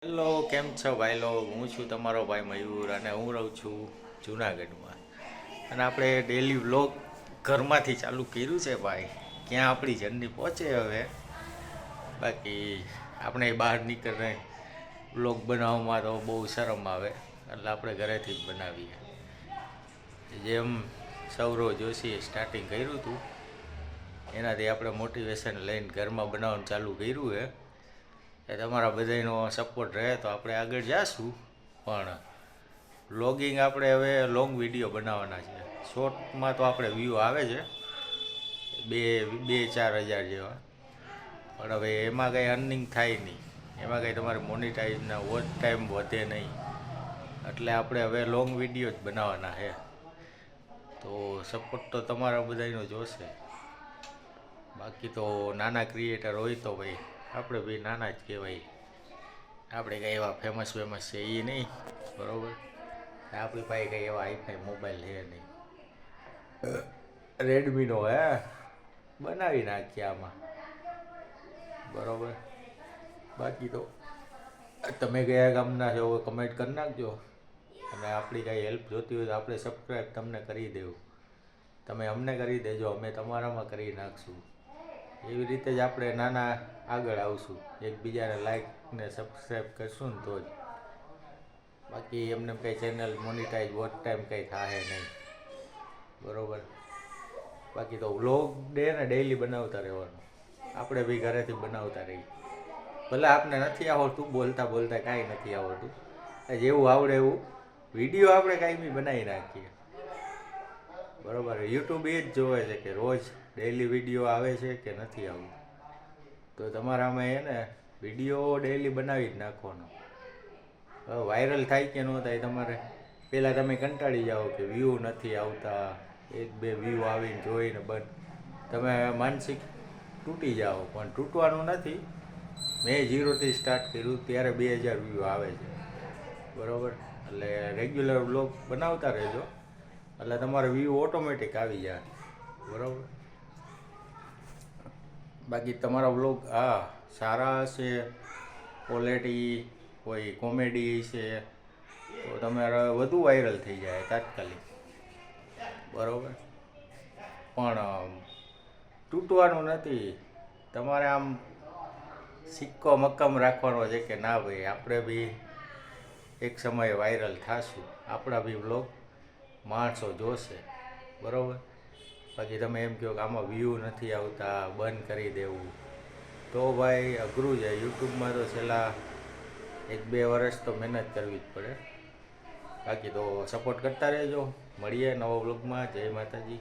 Hello, કેમ છો ભાઈ લોગ? હું છું તમારો ભાઈ મયુર અને હું રહું છું જુનાગઢમાં. અને આપણે ડેલી વ્લોગ ઘરમાંથી ચાલુ કર્યું છે ભાઈ. ક્યાં આપણી જર્ની પહોંચે હવે. બાકી આપણે બહાર નીકળે વ્લોગ બનાવવામાં તો બહુ શરમ આવે, એટલે આપણે ઘરેથી જ બનાવીએ. જેમ સૌરવ જોશીએ સ્ટાર્ટિંગ કર્યું હતું એનાથી આપણે મોટિવેશન લઈને ઘરમાં બનાવવાનું ચાલુ કર્યું છે. એ તમારા બધાનો સપોર્ટ રહે તો આપણે આગળ જાશું. પણ વ્લોગિંગ આપણે હવે લોંગ વિડીયો બનાવવાના છે. શોર્ટમાં તો આપણે વ્યૂ આવે છે બે બે 4 હજાર જેવા, પણ હવે એમાં કંઈ અર્નિંગ થાય નહીં, એમાં કંઈ તમારે મોનિટાઈઝના વોચ ટાઈમ વધે નહીં. એટલે આપણે હવે લોંગ વિડીયો જ બનાવવાના છે. તો સપોર્ટ તો તમારા બધાનો જોશે. બાકી તો નાના ક્રિએટર હોય તો ભાઈ આપણે ભાઈ નાના જ કહેવાય. આપણે કંઈ એવા ફેમસ છે એ નહીં, બરાબર. આપણી પાસે કંઈ એવા હાઈફાઈ મોબાઈલ છે નહીં. રેડમીનો હે બનાવી નાખીએ આમાં, બરાબર. બાકી તો તમે કયા ગામના છો કમેન્ટ કરી નાખજો. અને આપણી કાંઈ હેલ્પ જોતી હોય તો આપણે સબસ્ક્રાઈબ તમને કરી દેવું. તમે અમને કરી દેજો, અમે તમારામાં કરી નાખશું. એવી રીતે જ આપણે નાના આગળ આવશું, એકબીજાને લાઈક ને સબસ્ક્રાઈબ કરશું ને તો જ. બાકી એમને કંઈ ચેનલ મોનિટાઈઝ વોચ ટાઈમ કંઈ થાય નહીં, બરાબર. બાકી તો વ્લોગ ને ડેઈલી બનાવતા રહેવાનું. આપણે બી ઘરેથી બનાવતા રહીએ. ભલે આપને નથી આવડતું, બોલતા બોલતા કાંઈ નથી આવડતું, જેવું આવડે એવું વિડીયો આપણે કાંઈ બી બનાવી નાખીએ, બરાબર. યુટ્યુબ એ જ જોવે છે કે રોજ ડેઈલી વિડીયો આવે છે કે નથી આવતું. તો તમારામાં એને વિડીયો ડેઈલી બનાવી જ નાખવાનો. હવે વાયરલ થાય કે ન થાય તમારે પહેલાં તમે કંટાળી જાઓ કે વ્યૂ નથી આવતા, 1-2 વ્યૂ આવીને જોઈને બંધ, તમે માનસિક તૂટી જાઓ. પણ તૂટવાનું નથી. મેં 0થી સ્ટાર્ટ કર્યું ત્યારે 2000 વ્યૂ આવે છે, બરાબર. એટલે રેગ્યુલર વ્લોગ બનાવતા રહેજો, એટલે તમારે વ્યૂ ઓટોમેટિક આવી જાય, બરાબર. બાકી તમારા વ્લોગ સારા હશે, ક્વોલિટી કોઈ કોમેડી છે તો તમારે વધુ વાયરલ થઈ જાય તાત્કાલિક, બરાબર. પણ તૂટવાનું નથી. તમારે આમ સિક્કો મક્કમ રાખવાનો છે કે ના ભાઈ આપણે બી એક સમયે વાયરલ થશું, આપણા બી વ્લોગ માણસો જોશે, બરાબર. બાકી તમે એમ કહો કે આમાં વ્યૂ નથી આવતા, બંધ કરી દેવું, તો ભાઈ અઘરું છે. યુટ્યુબમાં તો છેલ્લા 1-2 વર્ષ તો મહેનત કરવી જ પડે. બાકી તો સપોર્ટ કરતા રહેજો. મળીએ નવા વ્લોગમાં. જય માતાજી.